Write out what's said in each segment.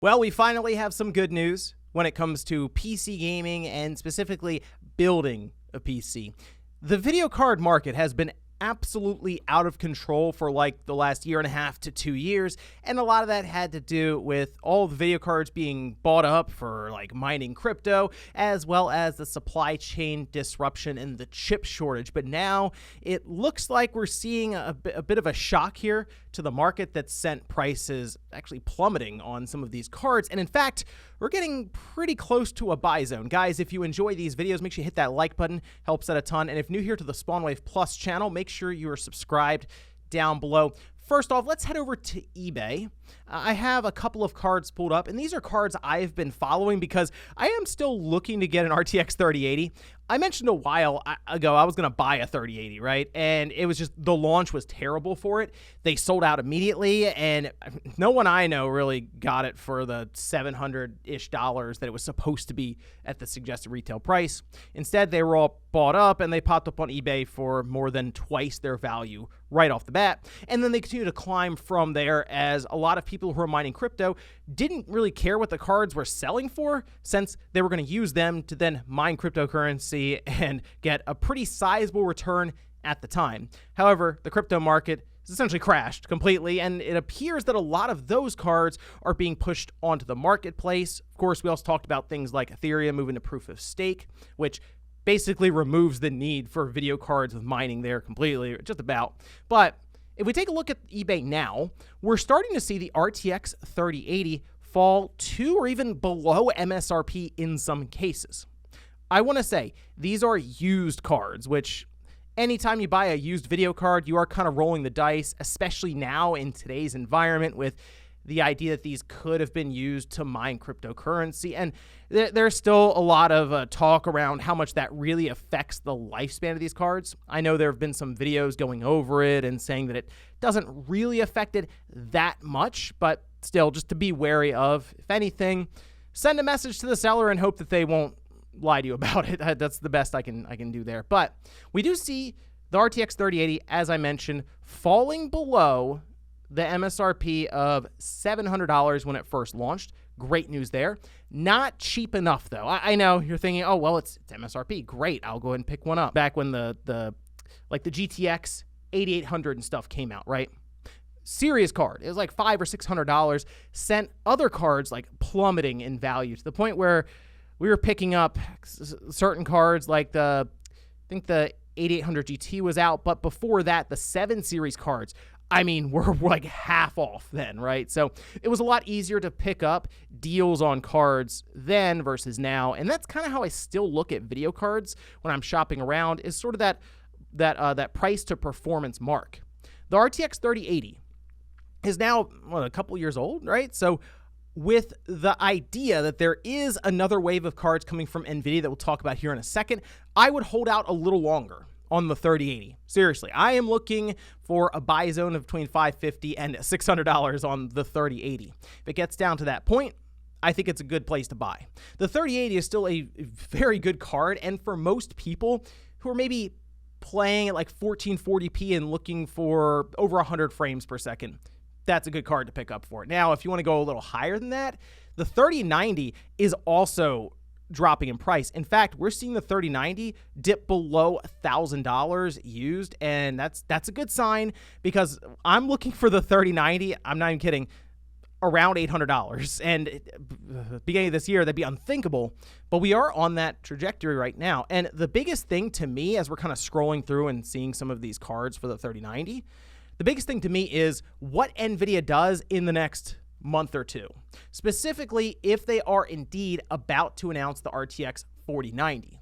Well, we finally have some good news when it comes to PC gaming and specifically building a PC. The video card market has been absolutely out of control for like the last year and a half to 2 years, and a lot of that had to do with all the video cards being bought up for like mining crypto, as well as the supply chain disruption and the chip shortage. But now it looks like we're seeing a bit of a shock here to the market that sent prices actually plummeting on some of these cards. And in fact, we're getting pretty close to a buy zone. Guys, if you enjoy these videos, make sure you hit that like button, helps out a ton. And if new here to the SpawnWave Plus channel, make sure you are subscribed down below. First off, let's head over to eBay. I have a couple of cards pulled up, and these are cards I've been following because I am still looking to get an RTX 3080. I mentioned a while ago I was going to buy a 3080, right? And it was just the launch was terrible for it. They sold out immediately, and no one I know really got it for the $700-ish that it was supposed to be at the suggested retail price. Instead, they were all bought up, and they popped up on eBay for more than twice their value right off the bat. And then they continue to climb from there as a lot of people who are mining crypto didn't really care what the cards were selling for, since they were going to use them to then mine cryptocurrency and get a pretty sizable return at the time. However, the crypto market has essentially crashed completely, and it appears that a lot of those cards are being pushed onto the marketplace. Of course, we also talked about things like Ethereum moving to proof of stake, which basically removes the need for video cards with mining there completely, just about. But if we take a look at eBay now, we're starting to see the RTX 3080 fall to or even below MSRP in some cases. I want to say these are used cards, which anytime you buy a used video card, you are kind of rolling the dice, especially now in today's environment with the idea that these could have been used to mine cryptocurrency. And there's still a lot of talk around how much that really affects the lifespan of these cards. I know there have been some videos going over it and saying that it doesn't really affect it that much, but still, just to be wary of. If anything, send a message to the seller and hope that they won't lie to you about it. That's the best I can do there. But we do see the RTX 3080, as I mentioned, falling below the MSRP of $700 when it first launched. Great news there. Not cheap enough, though. I know you're thinking, oh, well, it's MSRP. Great, I'll go ahead and pick one up. Back when the GTX 8800 and stuff came out, right? Serious card. It was like $500 or $600. Sent other cards like plummeting in value to the point where we were picking up certain cards like I think the 8800 GT was out, but before that, the 7 series cards, I mean, we're like half off then, right? So it was a lot easier to pick up deals on cards then versus now. And that's kind of how I still look at video cards when I'm shopping around, is sort of that price to performance mark. The RTX 3080 is now a couple years old, right? So with the idea that there is another wave of cards coming from Nvidia that we'll talk about here in a second, I would hold out a little longer on the 3080. Seriously, I am looking for a buy zone of between $550 and $600 on the 3080. If it gets down to that point, I think it's a good place to buy. The 3080 is still a very good card, and for most people who are maybe playing at like 1440p and looking for over 100 frames per second, that's a good card to pick up for it. Now, if you want to go a little higher than that, the 3090 is also dropping in price. In fact, we're seeing the 3090 dip below $1,000 used, and that's a good sign, because I'm looking for the 3090, I'm not even kidding, around $800. And beginning of this year, that'd be unthinkable, but we are on that trajectory right now. And the biggest thing to me, as we're kind of scrolling through and seeing some of these cards for the 3090, the biggest thing to me is what Nvidia does in the next month or two. Specifically, if they are indeed about to announce the RTX 4090.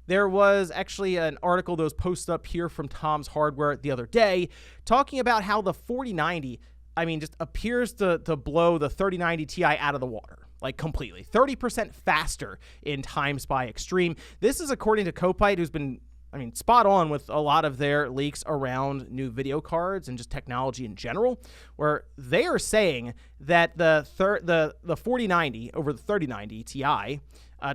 There was actually an article that was posted up here from Tom's Hardware the other day talking about how the 4090, I mean, just appears to blow the 3090 Ti out of the water. Like completely. 30% faster in times by extreme. This is according to Copite, who's been spot on with a lot of their leaks around new video cards and just technology in general, where they are saying that the 4090 over the 3090 Ti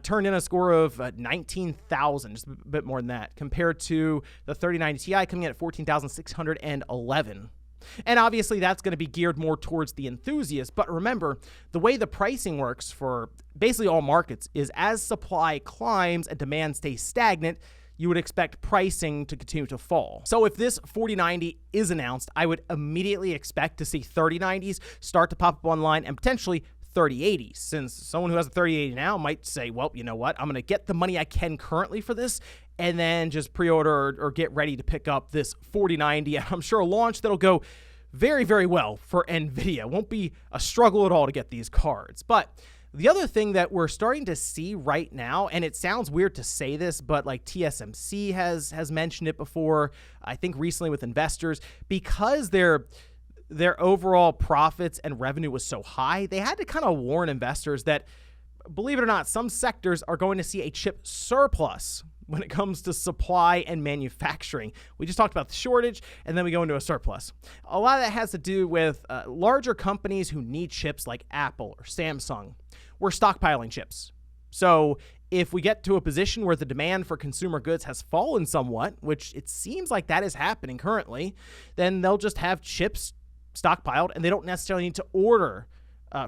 turned in a score of 19,000, just a bit more than that, compared to the 3090 Ti coming in at 14,611. And obviously that's going to be geared more towards the enthusiast. But remember, the way the pricing works for basically all markets is as supply climbs and demand stays stagnant, you would expect pricing to continue to fall. So if this 4090 is announced, I would immediately expect to see 3090s start to pop up online and potentially 3080s, since someone who has a 3080 now might say, well, you know what, I'm going to get the money I can currently for this and then just pre-order or get ready to pick up this 4090. I'm sure a launch that'll go very, very well for Nvidia. Won't be a struggle at all to get these cards. But the other thing that we're starting to see right now, and it sounds weird to say this, but like TSMC has mentioned it before, I think recently with investors, because their overall profits and revenue was so high, they had to kind of warn investors that, believe it or not, some sectors are going to see a chip surplus when it comes to supply and manufacturing. We just talked about the shortage, and then we go into a surplus. A lot of that has to do with larger companies who need chips like Apple or Samsung. We're stockpiling chips. So if we get to a position where the demand for consumer goods has fallen somewhat, which it seems like that is happening currently, then they'll just have chips stockpiled, and they don't necessarily need to order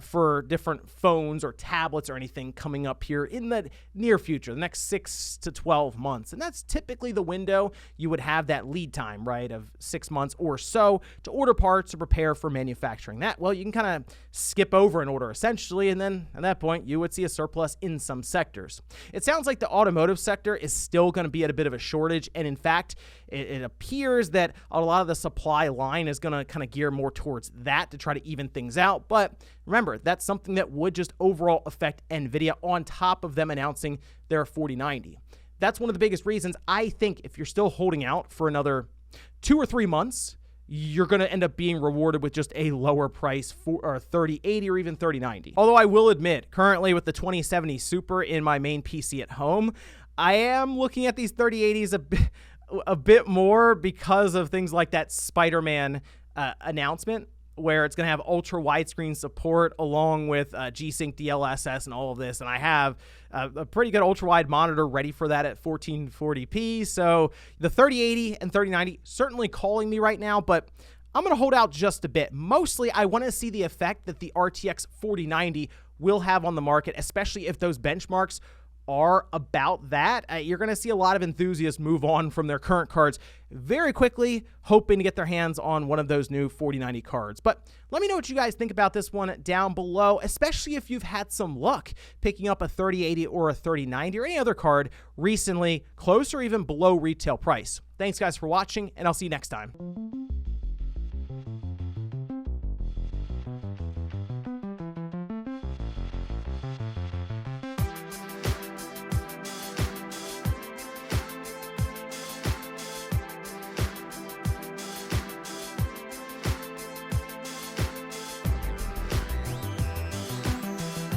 for different phones or tablets or anything coming up here in the near future, the next 6 to 12 months. And that's typically the window you would have that lead time, right, of 6 months or so to order parts to prepare for manufacturing that. Well, you can kind of skip over an order essentially, and then at that point, you would see a surplus in some sectors. It sounds like the automotive sector is still going to be at a bit of a shortage, and in fact, it appears that a lot of the supply line is going to kind of gear more towards that to try to even things out. But remember, that's something that would just overall affect Nvidia on top of them announcing their 4090. That's one of the biggest reasons I think if you're still holding out for another 2 or 3 months, you're going to end up being rewarded with just a lower price for 3080 or even 3090. Although I will admit, currently with the 2070 Super in my main PC at home, I am looking at these 3080s a bit more because of things like that Spider-Man announcement, where it's going to have ultra widescreen support along with G-Sync DLSS and all of this. And I have a pretty good ultra wide monitor ready for that at 1440p. So the 3080 and 3090 certainly calling me right now, but I'm going to hold out just a bit. Mostly, I want to see the effect that the RTX 4090 will have on the market, especially if those benchmarks are about that. You're going to see a lot of enthusiasts move on from their current cards very quickly, hoping to get their hands on one of those new 4090 cards. But let me know what you guys think about this one down below, especially if you've had some luck picking up a 3080 or a 3090 or any other card recently, close or even below retail price. Thanks guys for watching, and I'll see you next time.